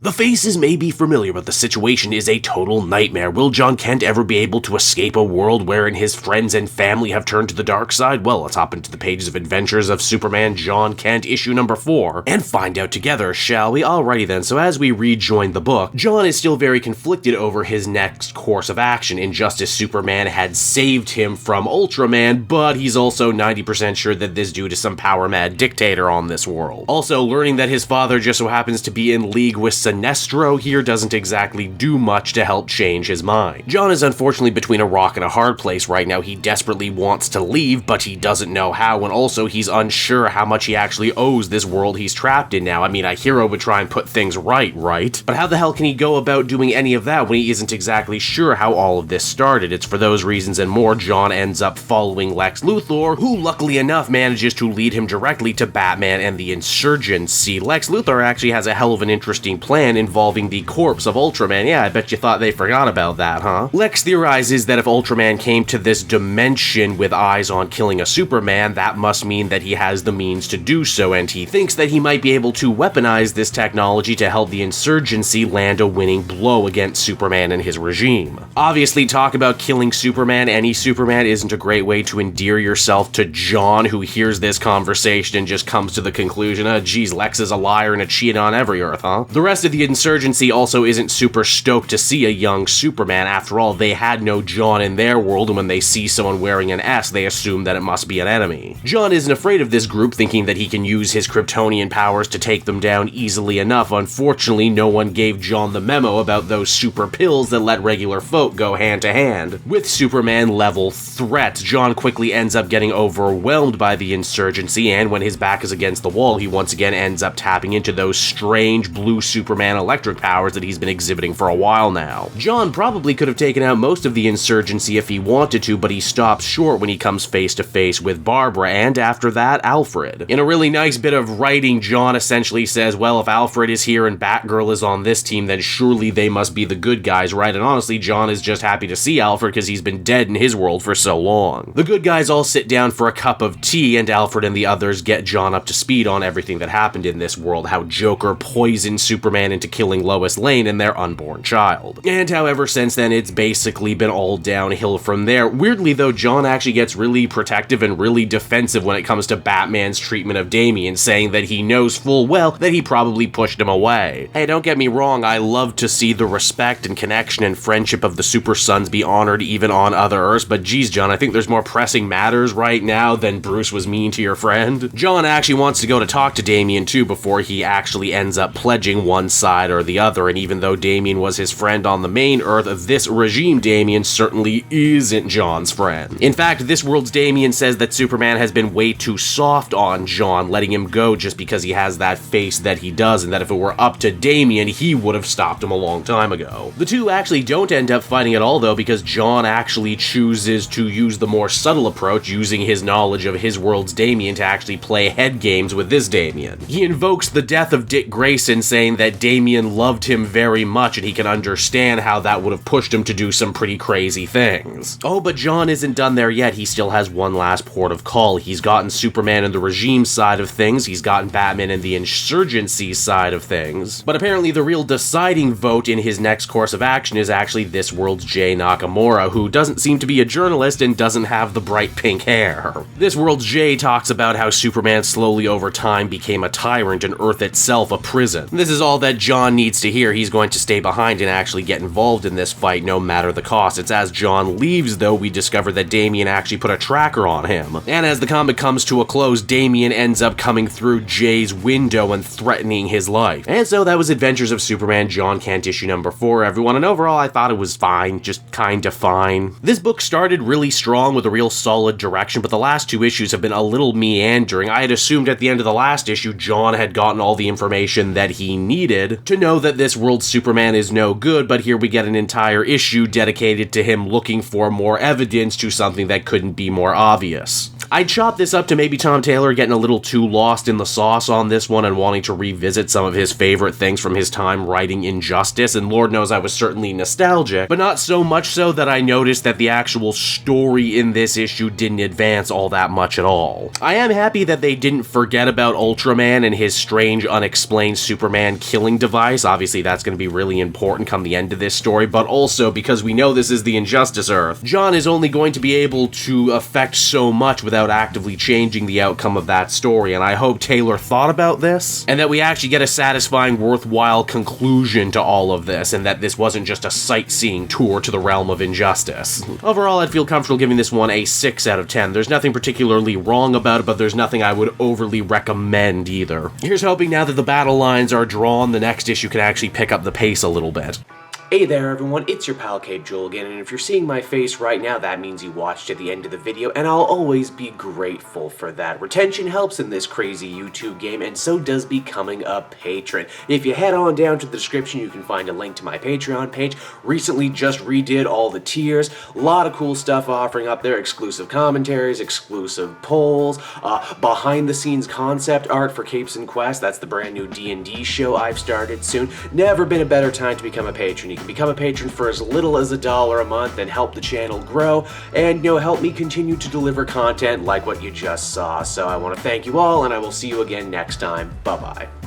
The faces may be familiar, but the situation is a total nightmare. Will Jon Kent ever be able to escape a world wherein his friends and family have turned to the dark side? Well, let's hop into the pages of Adventures of Superman Jon Kent, issue number 4, and find out together, shall we? Alrighty then, so as we rejoin the book, Jon is still very conflicted over his next course of action. Injustice Superman had saved him from Ultraman, but he's also 90% sure that this dude is some power-mad dictator on this world. Also, learning that his father just so happens to be in league with Sinestro here doesn't exactly do much to help change his mind. Jon is unfortunately between a rock and a hard place right now. He desperately wants to leave, but he doesn't know how, and also he's unsure how much he actually owes this world he's trapped in now. I mean, a hero would try and put things right? But how the hell can he go about doing any of that when he isn't exactly sure how all of this started? It's for those reasons and more Jon ends up following Lex Luthor, who luckily enough manages to lead him directly to Batman and the Insurgency. Lex Luthor actually has a hell of an interesting plan involving the corpse of Ultraman. Yeah, I bet you thought they forgot about that, huh? Lex theorizes that if Ultraman came to this dimension with eyes on killing a Superman, that must mean that he has the means to do so, and he thinks that he might be able to weaponize this technology to help the Insurgency land a winning blow against Superman and his regime. Obviously, talk about killing Superman, any Superman, isn't a great way to endear yourself to Jon, who hears this conversation and just comes to the conclusion, geez, Lex is a liar and a cheat on every Earth, huh? The rest of the Insurgency also isn't super stoked to see a young Superman. After all, they had no Jon in their world, and when they see someone wearing an S, they assume that it must be an enemy. Jon isn't afraid of this group, thinking that he can use his Kryptonian powers to take them down easily enough. Unfortunately, no one gave Jon the memo about those super pills that let regular folk go hand to hand with Superman-level threats. Jon quickly ends up getting overwhelmed by the Insurgency, and when his back is against the wall, he once again ends up tapping into those strange blue Superman electric powers that he's been exhibiting for a while now. Jon probably could have taken out most of the Insurgency if he wanted to, but he stops short when he comes face to face with Barbara, and after that, Alfred. In a really nice bit of writing, Jon essentially says, well, if Alfred is here and Batgirl is on this team, then surely they must be the good guys, right? And honestly, Jon is just happy to see Alfred because he's been dead in his world for so long. The good guys all sit down for a cup of tea, and Alfred and the others get Jon up to speed on everything that happened in this world, how Joker poisoned Superman into killing Lois Lane and their unborn child. And how ever since then, it's basically been all downhill from there. Weirdly though, Jon actually gets really protective and really defensive when it comes to Batman's treatment of Damian, saying that he knows full well that he probably pushed him away. Hey, don't get me wrong, I love to see the respect and connection and friendship of the Super Sons be honored even on other Earths, but geez, Jon, I think there's more pressing matters right now than Bruce was mean to your friend. Jon actually wants to go to talk to Damian too before he actually ends up pledging one side or the other, and even though Damian was his friend on the main Earth, this regime Damian certainly isn't Jon's friend. In fact, this world's Damian says that Superman has been way too soft on Jon, letting him go just because he has that face that he does, and that if it were up to Damian, he would have stopped him a long time ago. The two actually don't end up fighting at all though, because Jon actually chooses to use the more subtle approach, using his knowledge of his world's Damian to actually play head games with this Damian. He invokes the death of Dick Grayson, saying that Damian loved him very much and he can understand how that would have pushed him to do some pretty crazy things. Oh, but Jon isn't done there yet. He still has one last port of call. He's gotten Superman and the regime side of things, he's gotten Batman and the Insurgency side of things, but apparently the real deciding vote in his next course of action is actually this world's Jay Nakamura, who doesn't seem to be a journalist and doesn't have the bright pink hair. This world's Jay talks about how Superman slowly over time became a tyrant and Earth itself a prison. This is all that Jon needs to hear. He's going to stay behind and actually get involved in this fight no matter the cost. It's as Jon leaves though we discover that Damian actually put a tracker on him. And as the comic comes to a close, Damian ends up coming through Jay's window and threatening his life. And so that was Adventures of Superman Jon Kent issue number 4, everyone, and overall I thought it was fine, just kinda fine. This book started really strong with a real solid direction, but the last two issues have been a little meandering. I had assumed at the end of the last issue Jon had gotten all the information that he needed to know that this world's Superman is no good, but here we get an entire issue dedicated to him looking for more evidence to something that couldn't be more obvious. I'd chop this up to maybe Tom Taylor getting a little too lost in the sauce on this one and wanting to revisit some of his favorite things from his time writing Injustice, and Lord knows I was certainly nostalgic, but not so much so that I noticed that the actual story in this issue didn't advance all that much at all. I am happy that they didn't forget about Ultraman and his strange, unexplained Superman killing device. Obviously, that's going to be really important come the end of this story, but also because we know this is the Injustice Earth, Jon is only going to be able to affect so much without actively changing the outcome of that story, and I hope Taylor thought about this, and that we actually get a satisfying, worthwhile conclusion to all of this, and that this wasn't just a sightseeing tour to the realm of Injustice. Overall, I'd feel comfortable giving this one a 6 out of 10. There's nothing particularly wrong about it, but there's nothing I would overly recommend either. Here's hoping now that the battle lines are drawn, the next issue can actually pick up the pace a little bit. Hey there everyone, it's your pal Cape Joel again, and if you're seeing my face right now, that means you watched to the end of the video, and I'll always be grateful for that. Retention helps in this crazy YouTube game, and so does becoming a patron. If you head on down to the description, you can find a link to my Patreon page. Recently just redid all the tiers, a lot of cool stuff offering up there, exclusive commentaries, exclusive polls, behind the scenes concept art for Capes and Quest, that's the brand new D&D show I've started soon. Never been a better time to become a patron. You can become a patron for as little as $1 a month and help the channel grow and, help me continue to deliver content like what you just saw. So I want to thank you all, and I will see you again next time. Bye-bye.